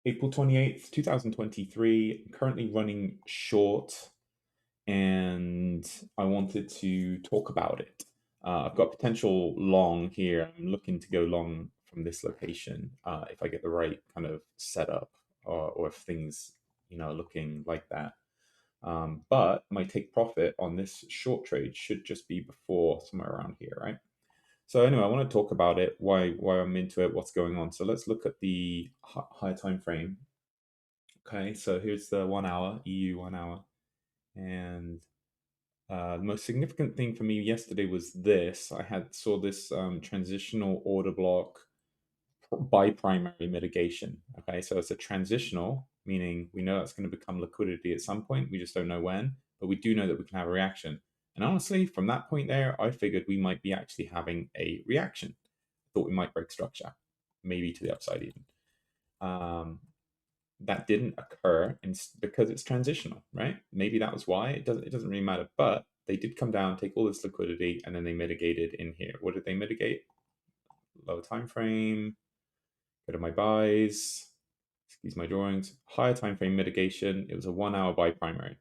April 28th, 2023. I'm currently running short and I wanted to talk about it. I've got potential long here. I'm looking to go long from this location if I get the right kind of setup or if things, are looking like that. But my take profit on this short trade should just be before somewhere around here, right? So anyway, I want to talk about it, why I'm into it, what's going on. So let's look at the higher time frame. Okay, so here's the 1 hour, EU 1 hour. And the most significant thing for me yesterday was this. I saw this transitional order block by primary mitigation. Okay, so it's a transitional, meaning we know that's going to become liquidity at some point. We just don't know when, but we do know that we can have a reaction. And honestly, from that point there, I figured we might be actually having a reaction. I thought we might break structure, maybe to the upside even. That didn't occur, and because it's transitional, right? Maybe that was why it doesn't really matter. But they did come down, take all this liquidity, and then they mitigated in here. What did they mitigate? Low time frame. Go to my buys. Excuse my drawings. Higher time frame mitigation. It was a 1 hour buy primary.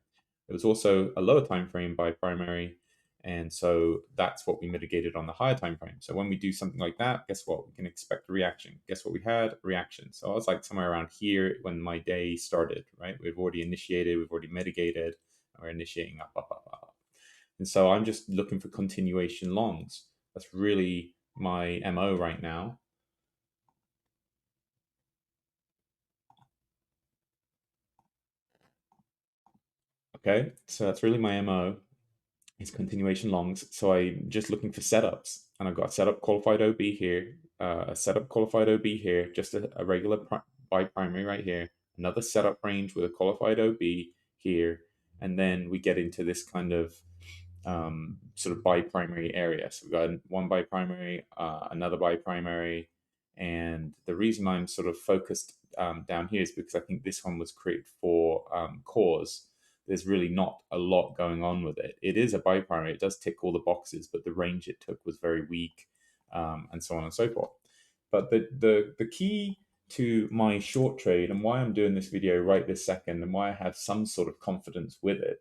It was also a lower time frame buy primary, and so that's what we mitigated on the higher time frame. So when we do something like that, guess what? We can expect a reaction. Guess what we had? A reaction. So I was like somewhere around here when my day started, right? We've already initiated, we've already mitigated, and we're initiating up, up, up, up. And so I'm just looking for continuation longs. That's really my MO right now. Okay, so that's really my MO. Is continuation longs. So I'm just looking for setups, and I've got a setup qualified OB here, a setup qualified OB here, just a regular buy primary right here, another setup range with a qualified OB here, and then we get into this kind of sort of buy primary area. So we've got one buy primary, another buy primary, and the reason I'm sort of focused down here is because I think this one was created for cause. There's really not a lot going on with it. It is a buy primary. It does tick all the boxes, but the range it took was very weak, and so on and so forth. But the key to my short trade and why I'm doing this video right this second and why I have some sort of confidence with it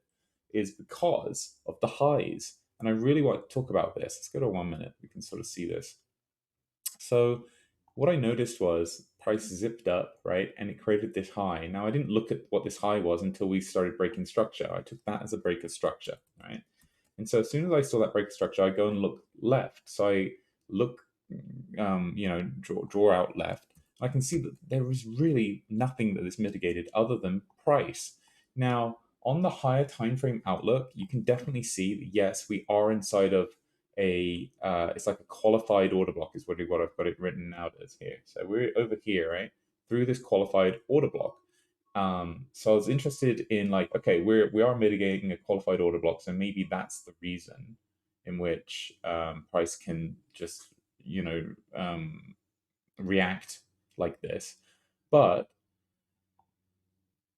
is because of the highs. And I really want to talk about this. Let's go to 1 minute. We can sort of see this. So what I noticed was price zipped up, right? And it created this high. Now I didn't look at what this high was until we started breaking structure. I took that as a break of structure, right? And so as soon as I saw that break of structure, I go and look left. So I look, draw out left. I can see that there is really nothing that is mitigated other than price. Now, on the higher time frame outlook, you can definitely see that yes, we are inside of it's like a qualified order block is what I've got it written out as here. So we're over here, right, through this qualified order block. So I was interested in like, okay, we are mitigating a qualified order block, so maybe that's the reason in which price can just react like this. But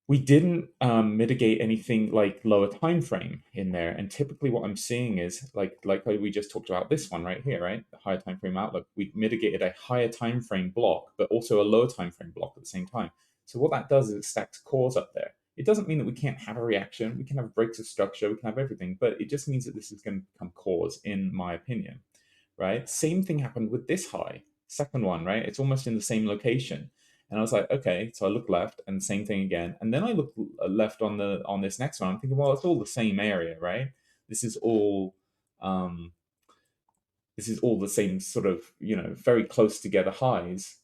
we didn't mitigate anything like lower time frame in there. And typically what I'm seeing is like we just talked about this one right here, right? The higher time frame outlook. We mitigated a higher time frame block, but also a lower time frame block at the same time. So what that does is it stacks cores up there. It doesn't mean that we can't have a reaction. We can have breaks of structure. We can have everything, but it just means that this is going to become cores, in my opinion, right? Same thing happened with this high, second one, right? It's almost in the same location. And I was like, okay, so I look left and same thing again. And then I look left on this next one. I'm thinking, well, it's all the same area, right? This is all um, this is all the same sort of, very close together highs.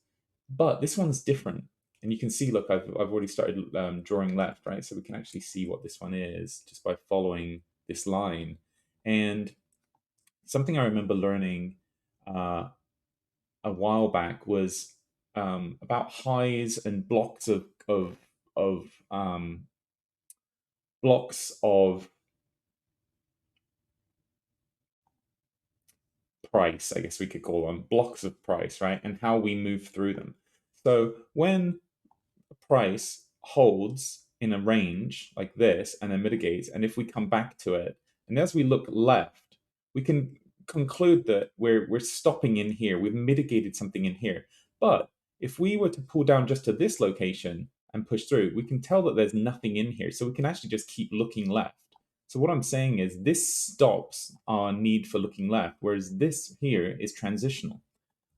But this one's different. And you can see, look, I've already started drawing left, right? So we can actually see what this one is just by following this line. And something I remember learning uh, a while back was about highs and blocks of blocks of price, I guess we could call them blocks of price, right? And how we move through them. So when price holds in a range like this and then mitigates, and if we come back to it, and as we look left, we can conclude that we're stopping in here. We've mitigated something in here, but If we were to pull down just to this location and push through, we can tell that there's nothing in here. So we can actually just keep looking left. So what I'm saying is this stops our need for looking left, whereas this here is transitional.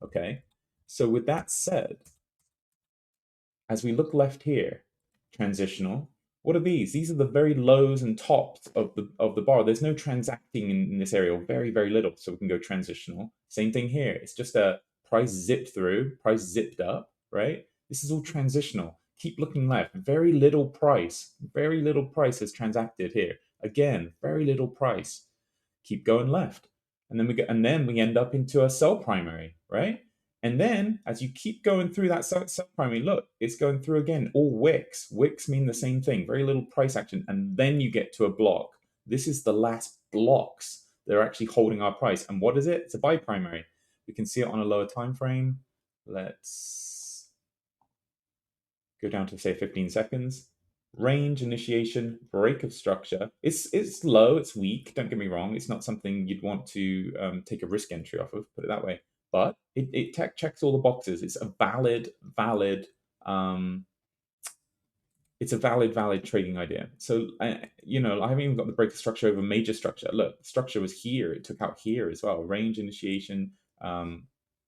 Okay. So with that said, as we look left here, transitional. What are these? These are the very lows and tops of the bar. There's no transacting in this area, or very, very little. So we can go transitional. Same thing here. It's just a price zipped through, price zipped up, right? This is all transitional. Keep looking left. Very little price has transacted here. Again, very little price. Keep going left. And then we end up into a sell primary, right? And then as you keep going through that sell primary, look, it's going through again, all wicks. Wicks mean the same thing, very little price action. And then you get to a block. This is the last blocks that are actually holding our price. And what is it? It's a buy primary. We can see it on a lower time frame. Let's go down to say 15 seconds. Range, initiation, break of structure. It's low, it's weak. Don't get me wrong. It's not something you'd want to take a risk entry off of, put it that way. But it checks all the boxes. It's a um, valid trading idea. So I haven't even got the break of structure over major structure. Look, the structure was here. It took out here as well. Range, initiation,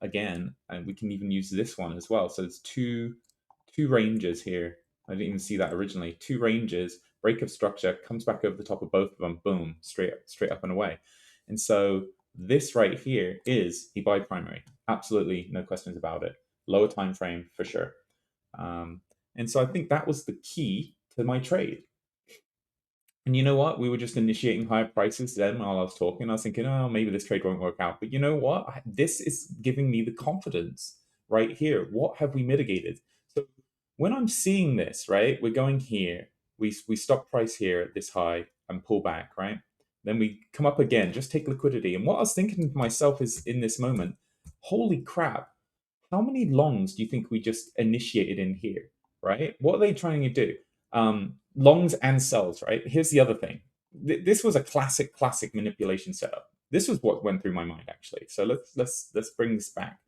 again, and we can even use this one as well. So it's two ranges here. I didn't even see that originally. Two ranges, break of structure, comes back over the top of both of them, boom, straight up and away. And so this right here is a buy primary. Absolutely no questions about it. Lower time frame for sure. And so I think that was the key to my trade. And you know what? We were just initiating higher prices then while I was talking. I was thinking, oh, maybe this trade won't work out. But you know what? This is giving me the confidence right here. What have we mitigated? So when I'm seeing this, right, we're going here. We stop price here at this high and pull back, right? Then we come up again, just take liquidity. And what I was thinking to myself is in this moment, holy crap, how many longs do you think we just initiated in here, right? What are they trying to do? Longs and sells, right? Here's the other thing. This was a classic manipulation setup. This was what went through my mind actually. So let's bring this back.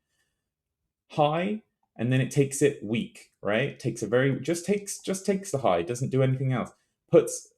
High, and then it takes it weak, right? Takes a very just takes the high, doesn't do anything else. Puts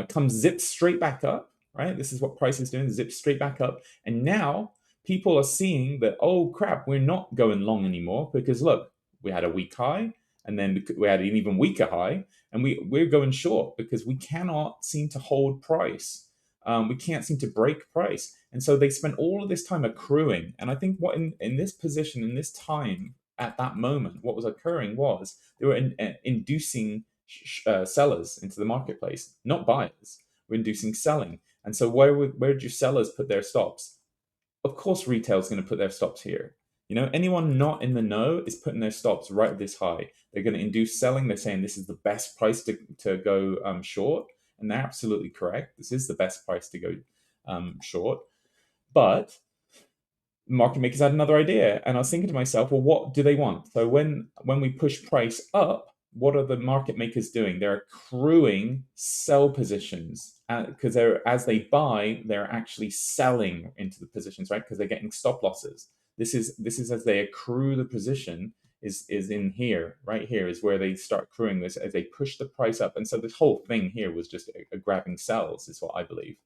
comes zips straight back up, right? This is what price is doing, zips straight back up. And now people are seeing that, oh crap, we're not going long anymore because look, we had a weak high and then we had an even weaker high and we're going short because we cannot seem to hold price. We can't seem to break price. And so they spent all of this time accruing. And I think what in this position, in this time, at that moment, what was occurring was they were inducing sellers into the marketplace, not buyers. We're inducing selling. And so where do sellers put their stops? Of course, retail is going to put their stops here. Anyone not in the know is putting their stops right at this high. They're going to induce selling. They're saying this is the best price to go short. And they're absolutely correct. This is the best price to go short. But market makers had another idea, and I was thinking to myself, well, what do they want? So when we push price up, what are the market makers doing? They're accruing sell positions because as they buy, they're actually selling into the positions, right? Because they're getting stop losses. This is as they accrue the position is in here, right here is where they start accruing this as they push the price up. And so this whole thing here was just a grabbing sells, is what I believe.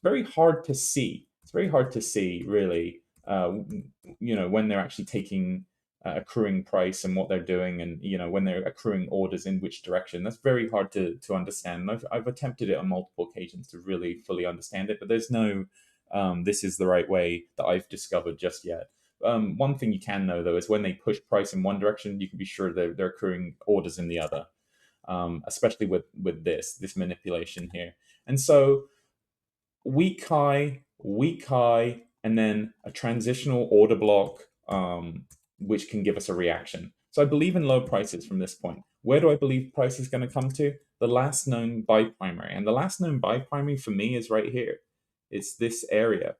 Very hard to see. It's very hard to see, really, when they're actually taking accruing price and what they're doing, and when they're accruing orders in which direction. That's very hard to understand. And I've attempted it on multiple occasions to really fully understand it, but there's no this is the right way that I've discovered just yet. One thing you can know though is when they push price in one direction, you can be sure they're accruing orders in the other, especially with this manipulation here. And so weak high, and then a transitional order block, which can give us a reaction. So I believe in low prices from this point. Where do I believe price is going to come to? The last known buy primary. And the last known buy primary for me is right here. It's this area.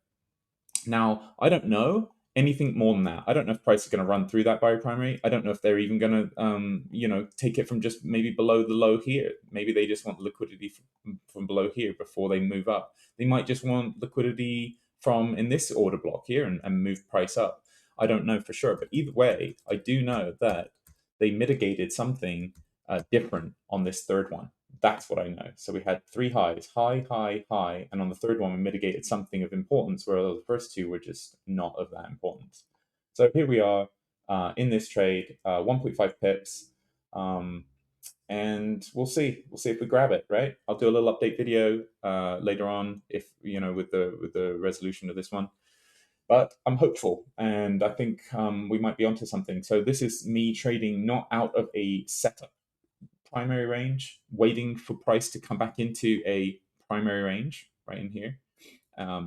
Now, I don't know anything more than that. I don't know if price is going to run through that buy primary. I don't know if they're even going to, take it from just maybe below the low here. Maybe they just want liquidity from below here before they move up. They might just want liquidity from in this order block here and move price up. I don't know for sure. But either way, I do know that they mitigated something different on this third one. That's what I know. So we had three highs, high, high, high, and on the third one we mitigated something of importance, whereas the first two were just not of that importance. So here we are in this trade, 1.5 pips. Um, and we'll see. We'll see if we grab it. Right. I'll do a little update video later on, if with the resolution of this one. But I'm hopeful, and I think we might be onto something. So this is me trading not out of a setup primary range, waiting for price to come back into a primary range right in here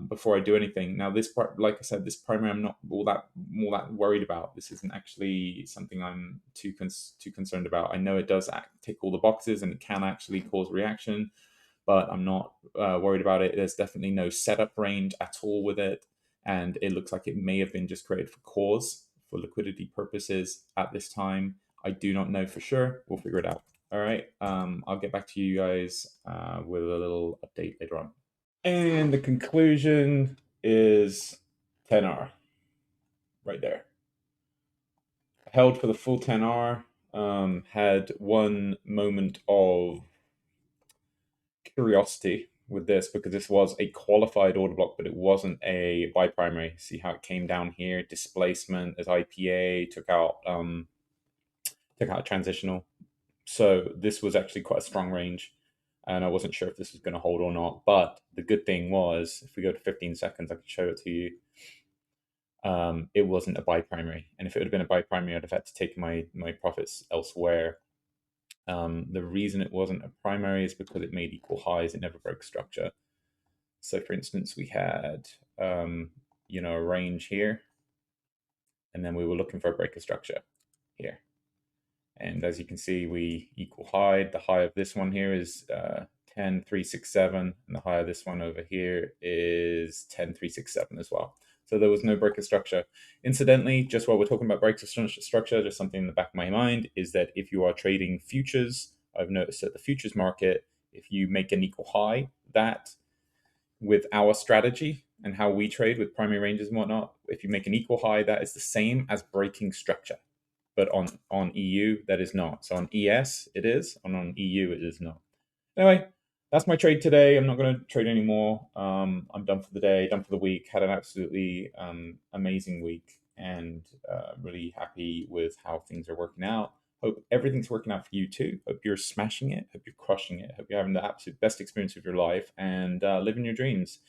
before I do anything. Now, this part, like I said, this primary I'm not all that worried about. This isn't actually something I'm too concerned about. I know it does tick all the boxes and it can actually cause reaction, but I'm not worried about it. There's definitely no setup range at all with it, and it looks like it may have been just created for cause, for liquidity purposes at this time. I do not know for sure. We'll figure it out. All right. I'll get back to you guys with a little update later on. And the conclusion is 10R right there. Held for the full 10R. Had one moment of curiosity with this because this was a qualified order block, but it wasn't a buy primary. See how it came down here, displacement as IPA took out transitional. So this was actually quite a strong range, and I wasn't sure if this was going to hold or not. But the good thing was, if we go to 15 seconds, I can show it to you. It wasn't a buy primary, and if it would have been a buy primary, I'd have had to take my profits elsewhere. The reason it wasn't a primary is because it made equal highs. It never broke structure. So, for instance, we had a range here, and then we were looking for a break of structure here. And as you can see, we equal high. The high of this one here is 10,367, and the high of this one over here is 10,367 as well. So there was no break of structure. Incidentally, just while we're talking about breaks of structure, just something in the back of my mind is that if you are trading futures, I've noticed that the futures market, if you make an equal high, that with our strategy and how we trade with primary ranges and whatnot, if you make an equal high, that is the same as breaking structure. But on EU, that is not. So on ES, it is, and on EU, it is not. Anyway, that's my trade today. I'm not going to trade anymore. I'm done for the day, done for the week. Had an absolutely amazing week, and really happy with how things are working out. Hope everything's working out for you too. Hope you're smashing it. Hope you're crushing it. Hope you're having the absolute best experience of your life and living your dreams.